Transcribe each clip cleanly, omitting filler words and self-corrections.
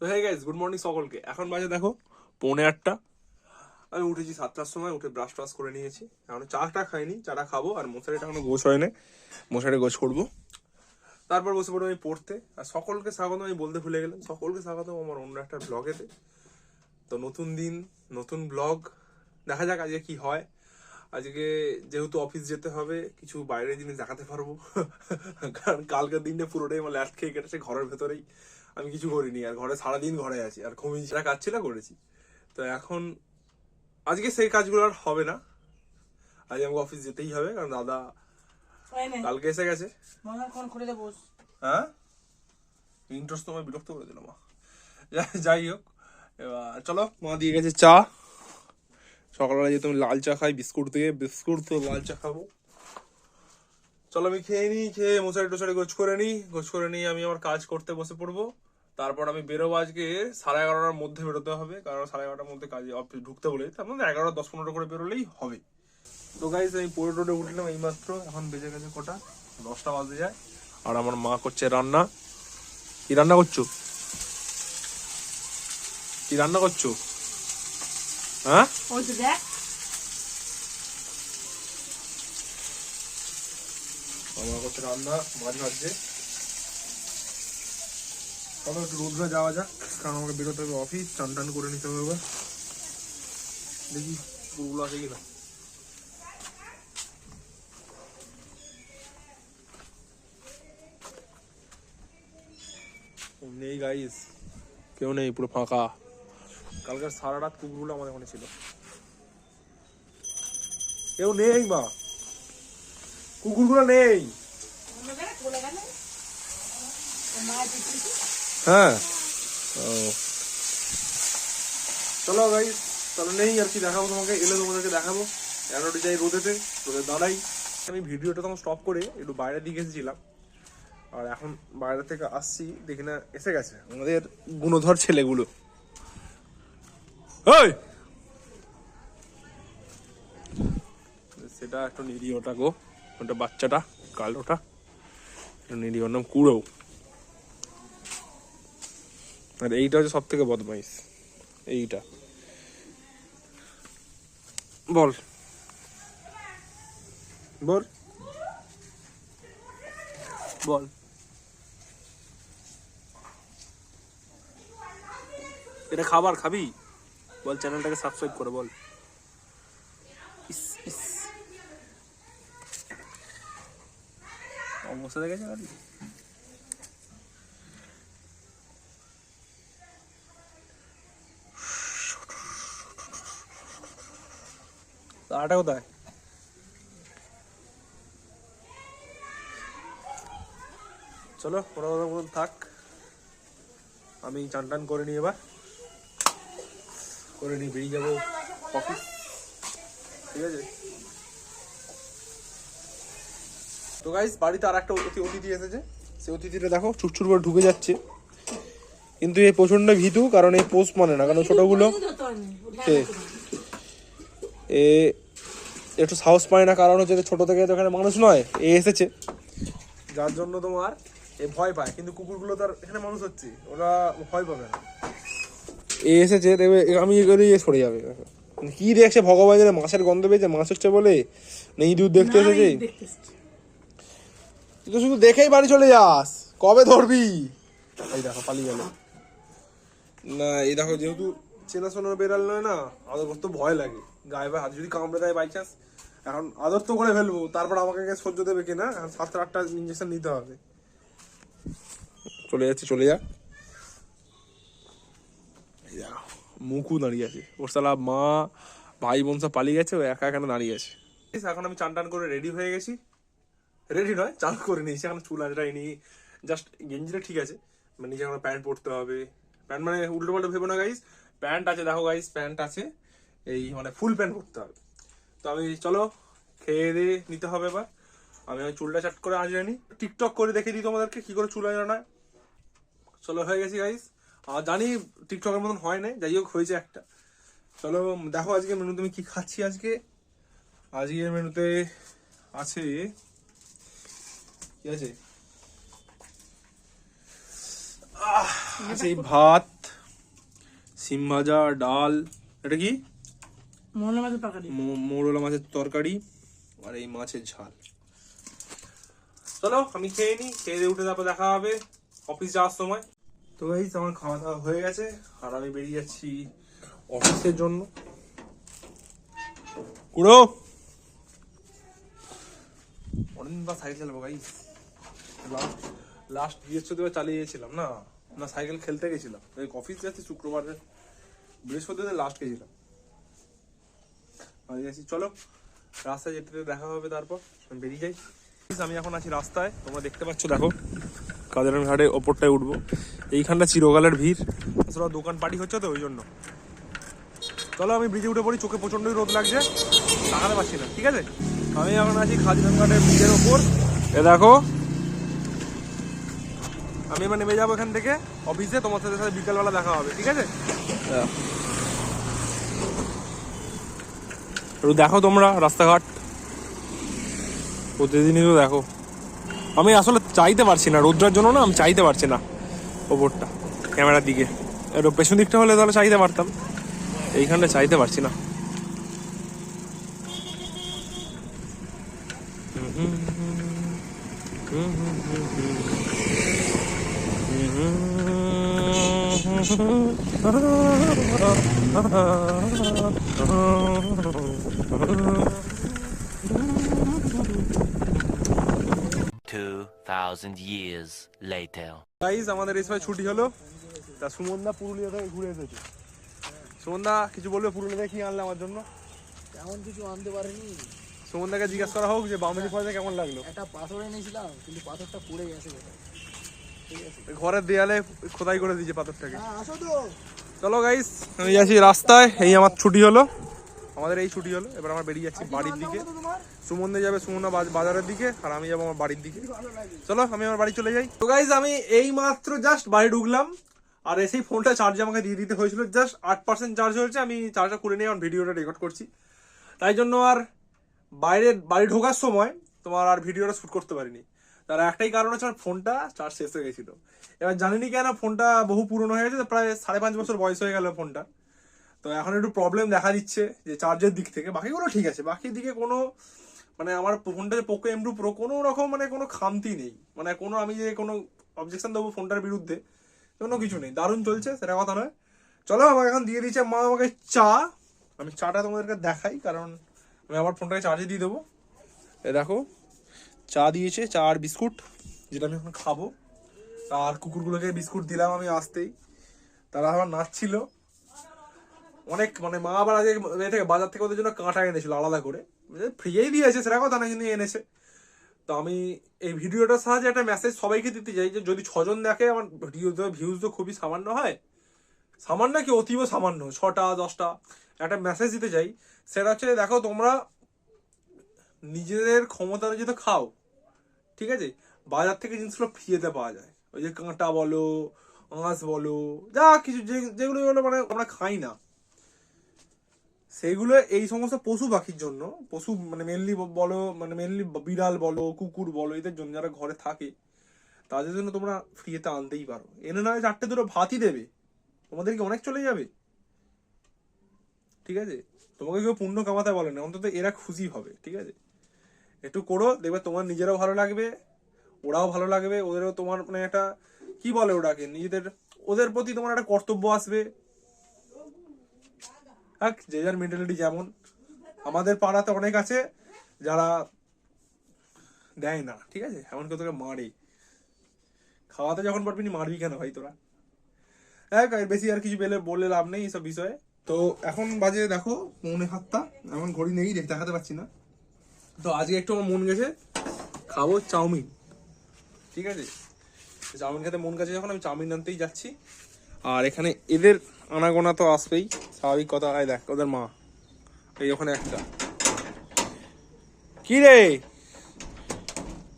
তো hey guys, good morning সকলকে। এখন বাজে দেখো 8:45। আমি উঠেছি 7টার সময়, উঠে ব্রাশ টাশ করে নিয়েছি। এখন চাটা খাইনি, চাটা খাবো। আর মশারিটা এখনো গোছ হয় না, মশারি গোছ করবো, তারপর বসে পড়বো আমি পড়তে। আর সকলকে স্বাগতম, আমি বলতে ভুলে গেলাম, সকলকে স্বাগতম আমার অন্য একটা ব্লগেতে। তো নতুন দিন, নতুন ব্লগ, দেখা যাক আজকে কি হয়। আজকে যেহেতু অফিস যেতে হবে, কিছু বাইরের জিনিস দেখাতে পারবো। কারণ কালকের দিনটা পুরোটাই আমার ল্যাট খেয়ে কেটেছে ঘরের ভেতরেই। আমি কিছু করিনি, আর ঘরে সারাদিন ঘরে আছি আর ঘুমিয়েছি, কাজ ছিল করেছি। তো এখন আজকে সেই কাজগুলো আর হবে না। আজ আমাকে অফিস যেতেই হবে, কারণ দাদা কালকে এসে গেছে। হ্যাঁ, ইন্টারেস্ট তোমায় বিরক্ত করে দিল মা। যাই হোক, এবার চলো, মা দিয়ে গেছে চা। সকালবেলা যেহেতু আমি লাল চা খাই বিস্কুট দিয়ে, বিস্কুট তো লাল চা খাবো। চলো আমি খেয়ে নিই, খেয়ে মশারি টশারি গোছ করে নিই, আমি আমার কাজ করতে বসে পড়বো। তারপর আমি বেরোবো। আজকে 11:30টার মধ্যে বেরোতে হবে, কারণ 11:30টার মধ্যে কাজে অফিস ঢুকতে বলে। তার মধ্যে 11:10, 15 করে বেরোলেই হবে। তো গাইস, আমি পড়ে টোটে উঠলাম এইমাত্র। এখন বেজে গেছে কটা, 10টা বাজে যায়। আর আমার মা করছে রান্না। কি রান্না করছো? কি রান্না করছো? হ্যাঁ, আমার করছে রান্না, মাছ ভাজছে। চলো একটু রোদ্রে যাওয়া যাক, কারণ আমাকে বেরোতে হবে অফিস। চান টান করে নিতে হবে এবার। দেখি পুরগুলো আছে কিনা। নেই গাইস, কেউ নেই, পুরো ফাঁকা। কালকে সারা রাত কুকুরগুলো আমাদের ওখানে ছিল। কেউ নেই মা, কুকুরগুলো নেই। হ্যাঁ, চলো গাইস, চলো নেই আর কি দেখাবো তোমাকে, এলে তোমাদেরকে দেখাবো। এগারোটি যাই রোদে দাঁড়াই। আমি ভিডিওটা তখন স্টপ করে একটু বাইরের দিকে এসেছিলাম, আর এখন বাইরে থেকে আসছি, দেখি না এসে গেছে আমাদের গুণধর ছেলেগুলো। ওই সেটা একটু নিরীহটা গো, ওটা বাচ্চাটা কালোটা, নিরীহ নাম কুড়ো। আর এইটা হচ্ছে সব থেকে বদমাইশ, এইটা। বল বল বল, এটা খাবার খাবি? বল, চ্যানেলটাকে সাবস্ক্রাইব করে বল। ইস ইস, অবস্থা দেখেছে গাড়ি। আটা কোথায়? চলো ওরা থাক, আমি চান টান করে নিই এবার, করে নিই বেরিয়ে যাবো অফিস। ঠিক আছে। তো গাইস, বাড়িতে আর একটা অতিথি এসেছে। সেই অতিথিটা দেখো চুরচুর করে ঢুকে যাচ্ছে, কিন্তু এই প্রচন্ড ভীতু, কারণ এই পোষ মানে না, কারণ ছোটগুলো এ একটু সাহস পায় না, কারণ হচ্ছে ছোট থেকে তো এখানে মানুষ নয়, এ এসেছে, যার জন্য তোমার এ ভয় পায়। কিন্তু কুকুরগুলো তো আর এখানে মানুষ হচ্ছে, ওরা ভয় পাবে না। এ এসেছে, দেখবে আমি এ সরে যাবে। কি দেখছে ভগবান জানে, মাছের গন্ধ পেয়েছে, মাছ হচ্ছে বলে না ইঁদুর দেখতে এসেছে। তুই তো শুধু দেখেই বাড়ি চলে যাস, কবে ধরবি? এই দেখো পালিয়ে গেল। না এই দেখো, যেহেতু চেনাশোনা বেড়াল নয় না, আদর করতে ভয় লাগে। গায়ে হাত যদি কামড়ে দেয় বাই চান্স, এখন আদর তো করে ফেলবো, তারপর আমাকে সহ্য দেবে কিনা, 7-8টা ইঞ্জেকশন নিতে হবে। চলে যাচ্ছে, চলে যা। মুখু দাঁড়িয়ে আছে, ওর সালা মা ভাই বোন সব পালিয়ে গেছে, ও একা এখানে দাঁড়িয়ে আছে। এখন আমি চান টান করে রেডি হয়ে গেছি। রেডি নয়, চান করে নিয়েছি, এখন চুল আঁচড়াইনি, জাস্ট গেঞ্জিটা ঠিক আছে, মানে নিচে আমার প্যান্ট পরতে হবে। প্যান্ট মানে উল্টো পাল্টো ভেবো না গাইস, প্যান্ট আছে, দেখো গাইস প্যান্ট আছে, এই মানে ফুল প্যান্ট পরতে হবে। তো আমি চলো খেয়ে দিয়ে নিতে হবে এবার। আমি চুলটা চাট করে আঁচড়ে নিই, টিকটক করে দেখে দিই তোমাদেরকে কি করে চুল আঁচড়ানো। চলো হয়ে গেছি গাইস। আর জানি টিকটকের মতন হয় না, যাই হোক হয়েছে একটা। চলো দেখো আজকে মেনুতে আমি কি খাচ্ছি। আজকের মেনুতে আছে, কি আছে? আছে ভাত, সিম ভাজা, ডাল, এটা কি মোরলা মাছের তরকারি। মোরলা মাছের তরকারি, আর এই মাছের ঝাল। চলো আমি খেয়ে নিই, খেয়ে দিয়ে উঠে তারপর দেখা হবে অফিস যাওয়ার সময়। তো এই আমার খাওয়া দাওয়া হয়ে গেছে, আর আমি বেরিয়ে যাচ্ছি অফিসের জন্য। কুড়ো অনেকদিন বা সাইকেল চালাবো গাইস। লাস্ট বৃহস্পতিবার চালিয়েছিলাম না, না সাইকেল খেলতে গেছিলাম। অফিস যাচ্ছি শুক্রবারে, বৃহস্পতিবার লাস্ট গেছিলাম। চলো রাস্তায় যেতে দেখা হবে, তারপর আমি বেরিয়ে যাই। আমি এখন আছি রাস্তায়, তোমরা দেখতে পাচ্ছ, দেখো কাদের ঘাটে ওপরটায় উঠবো। এইখানটা চিরকালের ভিড়, আসলে দোকান পার্টি হচ্ছে তো ওই জন্য। চলো আমি ব্রিজে উঠে পড়ি, চোখে প্রচন্ডই রোদ লাগছে, তাকাতে পারছি না। ঠিক আছে, আমি এখন আছি খাদিরামঘাটের ব্রিজের ওপর। এ দেখো আমি এবার নেমে যাবো এখান থেকে অফিসে, তোমার সাথে সাথে বিকালবেলা দেখা হবে। ঠিক আছে, একটু দেখো তোমরা রাস্তাঘাট প্রতিদিনই তো দেখো। আমি আসলে চাইতে পারছি না, রোদ্রার জন্য না আমি চাইতে পারছি না ওপরটা ক্যামেরার দিকে। একটু পেছন দিকটা হলে তাহলে চাইতে পারতাম, এইখানটা চাইতে পারছি না। years later. গাইস আমাদের এই সময় ছুটি হলো, তা সুমনদা পুরুলিয়া থেকে ঘুরে এসেছে। সুমনদা কিছু বলবে পুরুলিয়া থেকে কি আনলে আমার জন্য? তেমন কিছু আনতে পারিনি। সুমনদাকে জিজ্ঞাসা করা হোক যে বামনি ফলটা কেমন লাগলো। একটা পাথর এনেছিলাম, কিন্তু পাথরটা পড়ে গেছে কোথায়। ঠিক আছে, ঘরের দেয়ালে খোদাই করে দিয়েছে পাথরটাকে। আসো তো। চলো গাইস আমি যাচ্ছি রাস্তায়, এই আমার ছুটি হলো, আমাদের এই ছুটি হলো। এবার আমরা বেরিয়ে যাচ্ছি বাড়ির দিকে। সুমনদা যাবে সুমনা বাজারের দিকে, আর আমি যাবো আমার বাড়ির দিকে। চলো আমি আমার বাড়ি চলে যাই। তো গাইস আমি এই মাত্র জাস্ট বাড়ি ঢুকলাম, আর এসেই ফোনটা চার্জে আমাকে দিয়ে দিতে হয়েছিল। জাস্ট 8% চার্জ হয়েছে, আমি চার্জটা করে নিয়ে আমার ভিডিওটা রেকর্ড করছি। তাই জন্য আর বাড়ি ঢোকার সময় তোমার আর ভিডিওটা শ্যুট করতে পারিনি। তার একটাই কারণ হচ্ছে আমার ফোনটা চার্জ শেষ হয়ে গেছিল। এবার জানিনি কেন ফোনটা বহু পুরনো হয়ে গেছে, প্রায় 5.5 বছর বয়স হয়ে গেল ফোনটা। তো এখন একটু প্রবলেম দেখা দিচ্ছে যে চার্জের দিক থেকে। বাকিগুলো ঠিক আছে, বাকি দিকে কোনো মানে আমার ফোনটা যে পোকো M2 Pro কোনো রকম মানে কোনো খামতি নেই, মানে কোনো আমি যে কোনো অবজেকশন দেবো ফোনটার বিরুদ্ধে কোনো কিছু নেই, দারুণ চলছে, সেটা কথা নয়। চলো আমাকে এখন দিয়ে দিচ্ছে মা আমাকে চা, আমি চাটা তোমাদেরকে দেখাই, কারণ আমি আমার ফোনটাকে চার্জে দিয়ে দেবো। এ দেখো চা দিয়েছে, চা আর বিস্কুট, যেটা আমি এখন খাবো। আর কুকুরগুলোকে বিস্কুট দিলাম আমি আসতেই, তারা আবার নাচছিল অনেক। মানে মা আবার আগে থেকে বাজার থেকে ওদের জন্য কাঁটা এনেছিল আলাদা করে, ফ্রিয়েই দিয়েছে সেটা কথা না, কিন্তু এনেছে। তো আমি এই ভিডিওটার সাহায্যে একটা মেসেজ সবাইকে দিতে চাই যে যদি 6 জন দেখে আমার ভিডিওতে ভিউজ তো খুবই সামান্য হয়, সামান্য কি অতীব সামান্য, 6টা 10টা, একটা মেসেজ দিতে চাই। সেটা হচ্ছে দেখো তোমরা নিজেদের ক্ষমতা অনুযায়ী তো খাও, ঠিক আছে, বাজার থেকে জিনিসগুলো ফ্রিতে পাওয়া যায়। ওই যে কাঁটা বলো, আঁশ বলো, যা কিছু যেগুলো মানে আমরা খাই না, সেইগুলো এই সমস্ত পশু পাখির জন্য, পশু মানে মেনলি বলো, মানে মেনলি বিড়াল বলো, কুকুর বলো, এদের জন্য যারা ঘরে থাকে তাদের জন্য তোমরা ফ্রিতে আনতেই পারো। এনে নয় 4টে দুটো ভাতই দেবে, তোমাদেরকে অনেক চলে যাবে। ঠিক আছে, তোমাকে কেউ পুণ্য কামাতে বলে না, অন্তত এরা খুশি হবে। ঠিক আছে, একটু করো, দেখবে তোমার নিজেরাও ভালো লাগবে, ওরাও ভালো লাগবে, ওদেরও তোমার মানে একটা কি বলে ওটাকে, নিজেদের ওদের প্রতি তোমার একটা কর্তব্য আসবে। হ্যাঁ, যে যার মেন্টালিটি যেমন। আমাদের পাড়াতে অনেক আছে যারা দেয় না, ঠিক আছে, এমনকি তোকে মারে। খাওয়াতে যখন পারবি নি মারবি কেন ভাই তোরা? হ্যাঁ, বেশি আর কিছু বলে লাভ নেই এইসব বিষয়ে। তো এখন বাজে দেখো 6:45, এমন ঘড়ি নেই, দেখাতে পারছি না। তো আজকে একটু আমার মন গেছে খাবো চাউমিন। ঠিক আছে, চাউমিন খেতে মন গেছে যখন আমি চাউমিন আনতেই যাচ্ছি। আর এখানে এদের আনাগোনা তো আসবেই, স্বাভাবিক কথা। হয় দেখ ওদের মা, এই ওখানে একটা। কি রে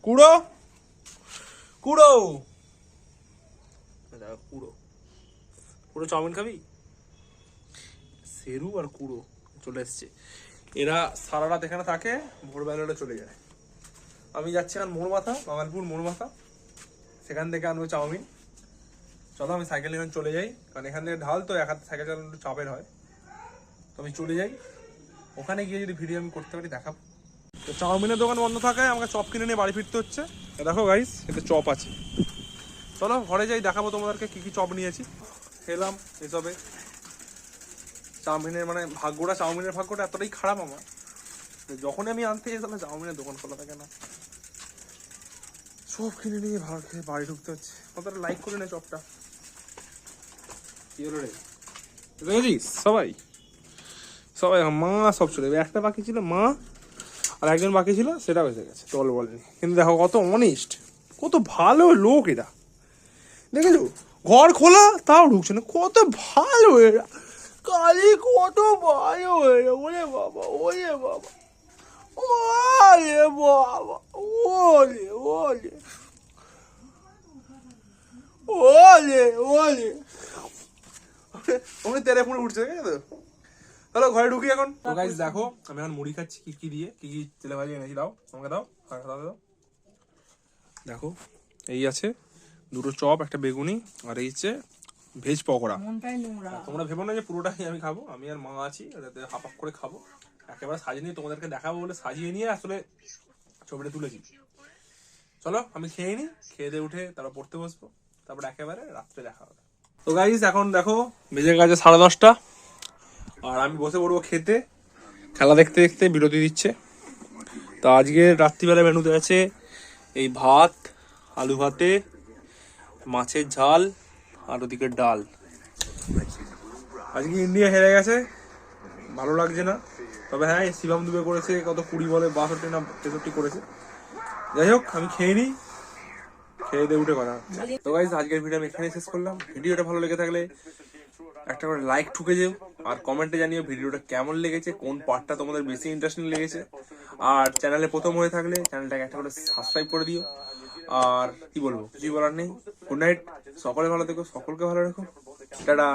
কুড়ো, কুড়ো, কুড়ো, কুড়ো চাউমিন খাবি? সেরু আর কুড়ো চলে এসছে। এরা সারা রাত এখানে থাকে, ভোরবেলাটা চলে যায়। আমি যাচ্ছি এখন মোড় মাথা, বাঙালপুর মোড় মাথা, সেখান থেকে আনবো চাউমিন। চলো আমি সাইকেল নিয়ে চলে যাই, কারণ এখান থেকে ঢাল তো এক হাতে সাইকেল চালানো একটু চাপের হয়। তো আমি চলে যাই, ওখানে গিয়ে যদি ভিডিও আমি করতে পারি দেখাবো। তো চাউমিনের দোকান বন্ধ থাকায় আমাকে চপ কিনে নিয়ে বাড়ি ফিরতে হচ্ছে। দেখো গাইস, এতে চপ আছে। চলো ঘরে যাই, দেখাবো তোমাদেরকে কি কি চপ নিয়েছি। খেলাম এসবে। চাউমিনের মানে ভাগ্যটা, চাউমিনের ভাগ্যটা এতটাই খারাপ আমার, যখনই আমি আনতে যাই তাহলে চাউমিনের দোকান খোলা থাকে না। সব কিনে নিয়ে ভালো খেয়ে বাড়ি ঢুকতে হচ্ছে। কতটা লাইক করে না চপটা। কি হলো রে, দেখেছিস? সবাই সবাই মা সব চলে যাবে। একটা বাকি ছিল মা, আর একজন বাকি ছিল, সেটা বেঁচে গেছে, চল বলেনি। কিন্তু দেখো কত অনেস্ট, কত ভালো লোক এরা। দেখেছো, ঘর খোলা তাও ঢুকছে না, কত ভালো এরা। কালি কত ভালো এরা, ওরে বাবা, ওরে বাবা, ওরে বাবা, ওরে ওরে ওরে ওরে ওরে তেরে পুরো উঠছে, ঠিক আছে? চলো ঘরে ঢুকি এখন। তো গাইস দেখো, আমি এখন মুড়ি খাচ্ছি কি কি দিয়ে, কি কি তেলে ভাজি এনেছি। দাও আমাকে, দাও দাও। দেখো এই আছে দুটো চপ, একটা বেগুনি, আর এই হচ্ছে ভেজ পকোড়া। তোমরা ভেবো না যে পুরোটাই আমি খাবো, আমি আর মা আছি, হাফ হাফ করে খাবো। একেবারে সাজিয়ে নিয়ে তোমাদেরকে দেখাবো বলে সাজিয়ে নিয়ে আসলে ছবিটা তুলেছি। চলো আমি খেয়ে নিই, খেয়ে দিয়ে উঠে তারপর পড়তে বসবো, তারপর একেবারে রাত্রে দেখা হবে। তো গাইস এখন দেখো বেজে গেছে 10:30, আর আমি বসে পড়বো খেতে। খেলা দেখতে দেখতে বিরতি দিচ্ছে। তো আজকে রাত্রিবেলা মেনুতে আছে এই ভাত, আলু ভাতে, মাছের ঝাল, আর ওদিকে ডাল। আজকে ইন্ডিয়া হেরে গেছে, ভালো লাগছে না। তবে হ্যাঁ, শিবম দুবে করেছে কত 20 বলে 62 না 63 করেছে। যাই হোক আমি খেয়ে নিই, খেয়ে দিয়ে উঠে কথা হচ্ছে। তো গাইস আজকের ভিডিও আমি এখানে শেষ করলাম। ভিডিওটা ভালো লেগে থাকলে একটা করে লাইক ঠুকে যেও, আর কমেন্টে জানিও ভিডিওটা কেমন লেগেছে, কোন পার্টটা তোমাদের বেশি ইন্টারেস্টিং লেগেছে। আর চ্যানেলে প্রথম হয়ে থাকলে চ্যানেলটাকে একটা করে সাবস্ক্রাইব করে দিও। আর কি বলবো, কিছুই বলার নেই। গুড নাইট, সকলে ভালো থেকো, সকলকে ভালো রেখো, টাটা।